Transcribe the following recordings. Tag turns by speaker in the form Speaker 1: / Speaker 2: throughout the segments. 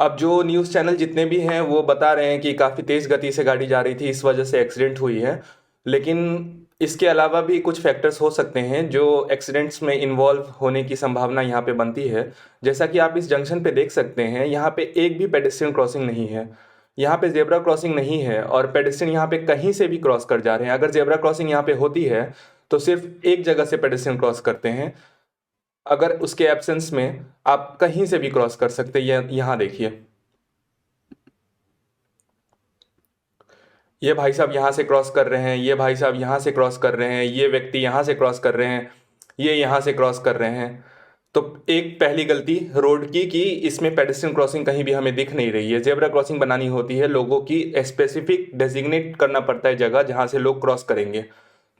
Speaker 1: अब जो news channel जितने भी हैं वो बता रहे हैं कि काफ़ी तेज़ गति से गाड़ी जा रही थी, इस वजह से एक्सीडेंट हुई है। लेकिन इसके अलावा भी कुछ फैक्टर्स हो सकते हैं जो एक्सीडेंट्स में इन्वॉल्व होने की संभावना यहाँ पे बनती है। जैसा कि आप इस जंक्शन पे देख सकते हैं, यहाँ पे एक भी पेडेस्ट्रियन क्रॉसिंग नहीं है। यहाँ पे जेब्रा क्रॉसिंग नहीं है और पेडेस्ट्रियन यहाँ पे कहीं से भी क्रॉस कर जा रहे हैं। अगर जेब्रा क्रॉसिंग यहाँ पे होती है तो सिर्फ एक जगह से पेडेस्ट्रियन क्रॉस करते हैं। अगर उसके एब्सेंस में आप कहीं से भी क्रॉस कर सकते हैं। यहाँ देखिए, ये भाई साहब यहाँ से क्रॉस कर रहे हैं, ये भाई साहब यहाँ से क्रॉस कर रहे हैं, ये व्यक्ति यहाँ से क्रॉस कर रहे हैं, ये यहाँ से क्रॉस कर रहे हैं। तो एक पहली गलती रोड की कि इसमें पेडेस्ट्रियन क्रॉसिंग कहीं भी हमें दिख नहीं रही है। जेब्रा क्रॉसिंग बनानी होती है, लोगों की स्पेसिफिक डेजिग्नेट करना पड़ता है जगह जहाँ से लोग क्रॉस करेंगे।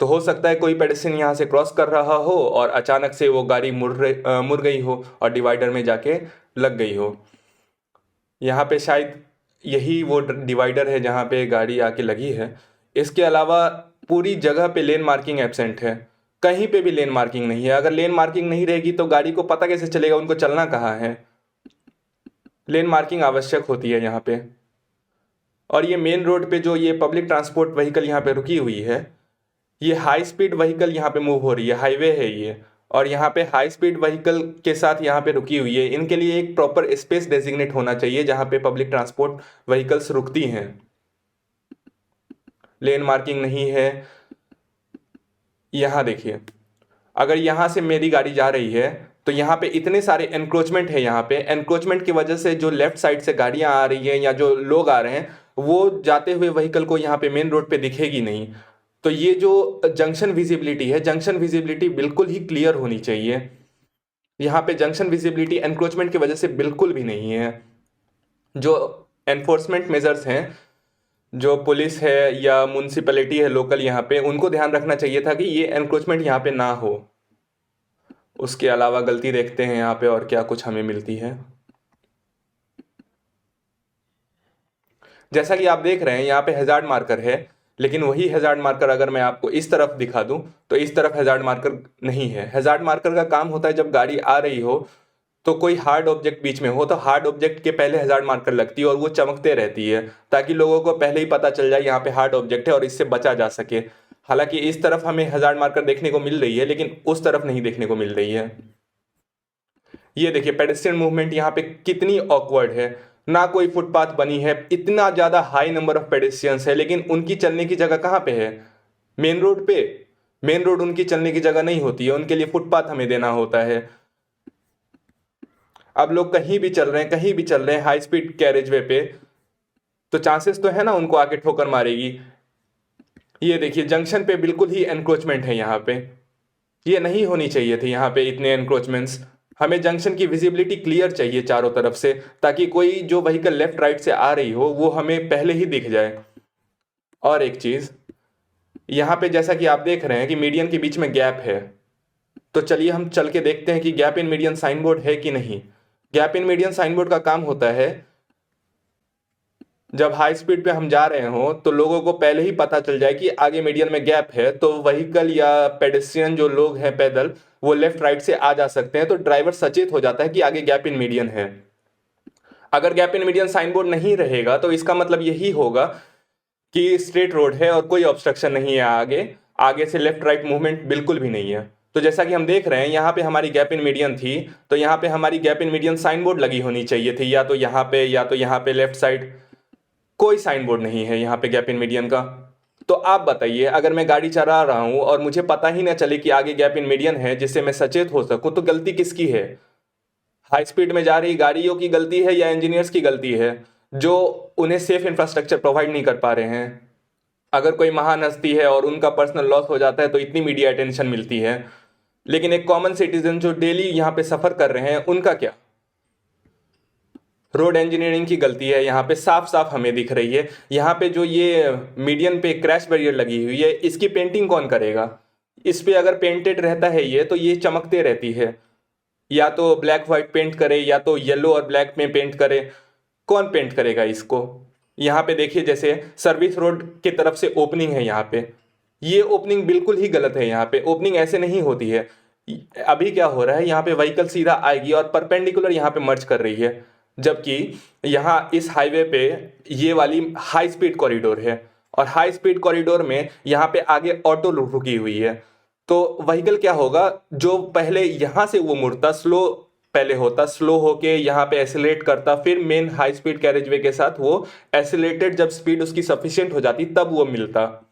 Speaker 1: तो हो सकता है कोई पेडेस्ट्रियन यहाँ से क्रॉस कर रहा हो और अचानक से वो गाड़ी मुड़ गई हो और डिवाइडर में जाके लग गई हो। यहाँ पे शायद यही वो डिवाइडर है जहाँ पे गाड़ी आके लगी है। इसके अलावा पूरी जगह पे लेन मार्किंग एब्सेंट है, कहीं पे भी लेन मार्किंग नहीं है। अगर लेन मार्किंग नहीं रहेगी तो गाड़ी को पता कैसे चलेगा उनको चलना कहाँ है। लेन मार्किंग आवश्यक होती है यहाँ पे। और ये मेन रोड पे जो ये पब्लिक ट्रांसपोर्ट व्हीकल यहाँ पे रुकी हुई है, ये हाई स्पीड व्हीकल यहाँ पे मूव हो रही है, हाईवे है ये। और यहाँ पे हाई स्पीड व्हीकल के साथ यहाँ पे रुकी हुई है। इनके लिए एक प्रॉपर स्पेस डेजिग्नेट होना चाहिए जहाँ पे पब्लिक ट्रांसपोर्ट व्हीकल्स रुकती हैं। लेन मार्किंग नहीं है। यहाँ देखिए, अगर यहाँ से मेरी गाड़ी जा रही है तो यहाँ पे इतने सारे एनक्रोचमेंट है। यहाँ पे एनक्रोचमेंट की वजह से जो लेफ्ट साइड से गाड़ियाँ आ रही हैं या जो लोग आ रहे हैं, वो जाते हुए व्हीकल को यहाँ पे मेन रोड पे दिखेगी नहीं। तो ये जो जंक्शन विजिबिलिटी है, जंक्शन विजिबिलिटी बिल्कुल ही क्लियर होनी चाहिए। यहाँ पे जंक्शन विजिबिलिटी एनक्रोचमेंट की वजह से बिल्कुल भी नहीं है। जो एनफोर्समेंट मेजर्स हैं, जो पुलिस है या म्यूनसिपैलिटी है लोकल, यहाँ पे उनको ध्यान रखना चाहिए था कि ये एनक्रोचमेंट यहाँ पे ना हो। उसके अलावा गलती देखते हैं यहाँ पे और क्या कुछ हमें मिलती है। जैसा कि आप देख रहे हैं यहाँ पे हैजार्ड मार्कर है, लेकिन वही हैजार्ड मार्कर अगर मैं आपको इस तरफ दिखा दूं तो इस तरफ हैजार्ड मार्कर नहीं है। हैजार्ड मार्कर का काम होता है जब गाड़ी आ रही हो तो कोई हार्ड ऑब्जेक्ट बीच में हो तो हार्ड ऑब्जेक्ट के पहले हैजार्ड मार्कर लगती है और वो चमकते रहती है ताकि लोगों को पहले ही पता चल जाए यहाँ पे हार्ड ऑब्जेक्ट है और इससे बचा जा सके। हालांकि इस तरफ हमें हैजार्ड मार्कर देखने को मिल रही है लेकिन उस तरफ नहीं देखने को मिल रही है। ये देखिए पेडेस्ट्रियन मूवमेंट यहाँ पे कितनी ऑकवर्ड है। ना कोई फुटपाथ बनी है, इतना ज़्यादा हाई नंबर ऑफ पेडेस्ट्रियंस है, लेकिन उनकी चलने की जगह कहाँ पे है? मेन रोड पे। मेन रोड उनकी चलने की जगह नहीं होती है, उनके लिए फुटपाथ हमें देना होता है। अब लोग कहीं भी चल रहे हैं, कहीं भी चल रहे हैं हाई स्पीड कैरेज वे पे, तो चांसेस तो है ना उनको आके ठोकर मारेगी। ये देखिए जंक्शन पे बिल्कुल ही एनक्रोचमेंट है यहाँ पे। ये नहीं होनी चाहिए थी यहाँ पे इतने एनक्रोचमेंट्स। हमें जंक्शन की विजिबिलिटी क्लियर चाहिए चारों तरफ से, ताकि कोई जो व्हीकल लेफ्ट राइट से आ रही हो वो हमें पहले ही दिख जाए। और एक चीज, यहाँ पे जैसा कि आप देख रहे हैं कि मीडियन के बीच में गैप है, तो चलिए हम चल के देखते हैं कि gap in median sign board है कि नहीं। Gap in median sign board का काम होता है जब हाई स्पीड पे हम जा रहे हो तो लोगों को पहले ही पता चल जाए कि आगे मीडियन में गैप है, तो व्हीकल या पेडेस्ट्रियन जो लोग हैं पैदल, वो लेफ्ट राइट से आ जा सकते हैं। तो ड्राइवर सचेत हो जाता है कि आगे गैप इन मीडियन है। अगर gap in median sign board नहीं रहेगा तो इसका मतलब यही होगा कि स्ट्रेट रोड है और कोई ऑब्स्ट्रक्शन नहीं है आगे। आगे से लेफ्ट राइट मूवमेंट बिल्कुल भी नहीं है। तो जैसा कि हम देख रहे हैं यहाँ पे हमारी गैप इन मीडियन थी, तो यहाँ पे हमारी gap in median sign board लगी होनी चाहिए थी, या तो यहाँ पे या तो यहाँ पे लेफ्ट साइड। कोई साइन बोर्ड नहीं है यहाँ पे गैप इन मीडियन का। तो आप बताइए, अगर मैं गाड़ी चला रहा हूं और मुझे पता ही ना चले कि आगे गैप इन मीडियन है जिससे मैं सचेत हो सकूं, तो गलती किसकी है? हाई स्पीड में जा रही गाड़ियों की गलती है या इंजीनियर्स की गलती है जो उन्हें सेफ इंफ्रास्ट्रक्चर प्रोवाइड नहीं कर पा रहे हैं? अगर कोई महान हस्ती है और उनका पर्सनल लॉस हो जाता है तो इतनी मीडिया अटेंशन मिलती है, लेकिन एक कॉमन सिटीजन जो डेली यहाँ पे सफर कर रहे हैं उनका क्या? रोड इंजीनियरिंग की गलती है यहाँ पे, साफ साफ हमें दिख रही है। यहाँ पे जो ये मीडियन पे क्रैश बैरियर लगी हुई है, इसकी पेंटिंग कौन करेगा? इस पे अगर पेंटेड रहता है ये, तो ये चमकते रहती है। या तो ब्लैक व्हाइट पेंट करे या तो येलो और ब्लैक में पेंट करे, कौन पेंट करेगा इसको? यहाँ पे देखिए जैसे सर्विस रोड की तरफ से ओपनिंग है यहाँ पे, ये ओपनिंग बिल्कुल ही गलत है। यहाँ पे ओपनिंग ऐसे नहीं होती है। अभी क्या हो रहा है, यहाँ पे व्हीकल सीधा आएगी और परपेंडिकुलर यहाँ पे मर्ज कर रही है। जबकि यहाँ इस हाईवे पे ये वाली हाई स्पीड कॉरिडोर है, और हाई स्पीड कॉरिडोर में यहाँ पे आगे ऑटो रुकी हुई है। तो व्हीकल क्या होगा, जो पहले यहाँ से वो मुड़ता स्लो, पहले होता स्लो होके यहाँ पे एसिलेट करता, फिर मेन हाई स्पीड कैरेजवे के साथ वो एसिलेटेड, जब स्पीड उसकी सफिशिएंट हो जाती तब वो मिलता।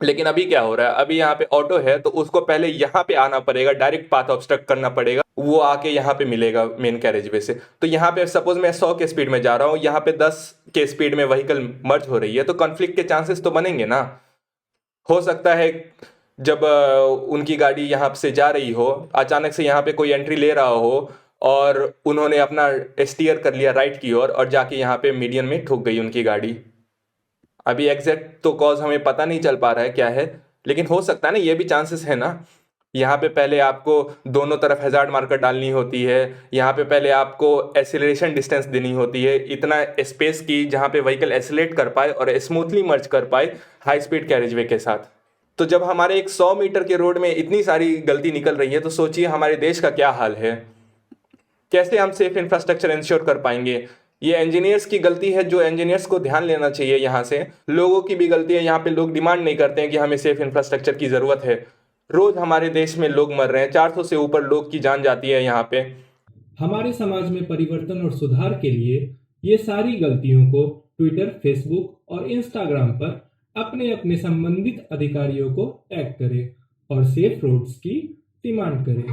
Speaker 1: लेकिन अभी क्या हो रहा है, अभी यहाँ पे ऑटो है तो उसको पहले यहाँ पे आना पड़ेगा, डायरेक्ट पाथ ऑब्स्ट्रक्ट करना पड़ेगा, वो आके यहाँ पे मिलेगा मेन कैरेजवे से। तो यहाँ पे सपोज मैं 100 के स्पीड में जा रहा हूँ, यहाँ पे 10 के स्पीड में व्हीकल मर्ज हो रही है, तो कॉन्फ्लिक्ट के चांसेस तो बनेंगे ना। हो सकता है जब उनकी गाड़ी यहाँ से जा रही हो, अचानक से यहाँ पे कोई एंट्री ले रहा हो और उन्होंने अपना स्टीयर कर लिया राइट की ओर और जाके यहाँ पे मीडियन में ठुक गई उनकी गाड़ी। अभी एग्जैक्ट तो कॉज हमें पता नहीं चल पा रहा है क्या है, लेकिन हो सकता है ना, ये भी चांसेस है ना। यहाँ पे पहले आपको दोनों तरफ हैजार्ड मार्कर डालनी होती है, यहाँ पे पहले आपको एसिलेरेशन डिस्टेंस देनी होती है, इतना स्पेस की जहाँ पे व्हीकल एसिलेट कर पाए और स्मूथली मर्ज कर पाए हाई स्पीड कैरेजवे के साथ। तो जब हमारे एक 100 मीटर के रोड में इतनी सारी गलती निकल रही है, तो सोचिए हमारे देश का क्या हाल है। कैसे हम सेफ इंफ्रास्ट्रक्चर इंश्योर कर पाएंगे। ये इंजीनियर्स की गलती है, जो इंजीनियर्स को ध्यान लेना चाहिए। यहाँ से लोगों की भी गलती है, यहाँ पे लोग डिमांड नहीं करते हैं कि हमें सेफ इंफ्रास्ट्रक्चर की ज़रूरत है। रोज हमारे देश में लोग मर रहे हैं, 400 से ऊपर लोग की जान जाती है यहाँ पे।
Speaker 2: हमारे समाज में परिवर्तन और सुधार के लिए ये सारी गलतियों को ट्विटर, फेसबुक और इंस्टाग्राम पर अपने अपने संबंधित अधिकारियों को टैग करें और सेफ रोड्स की डिमांड करें।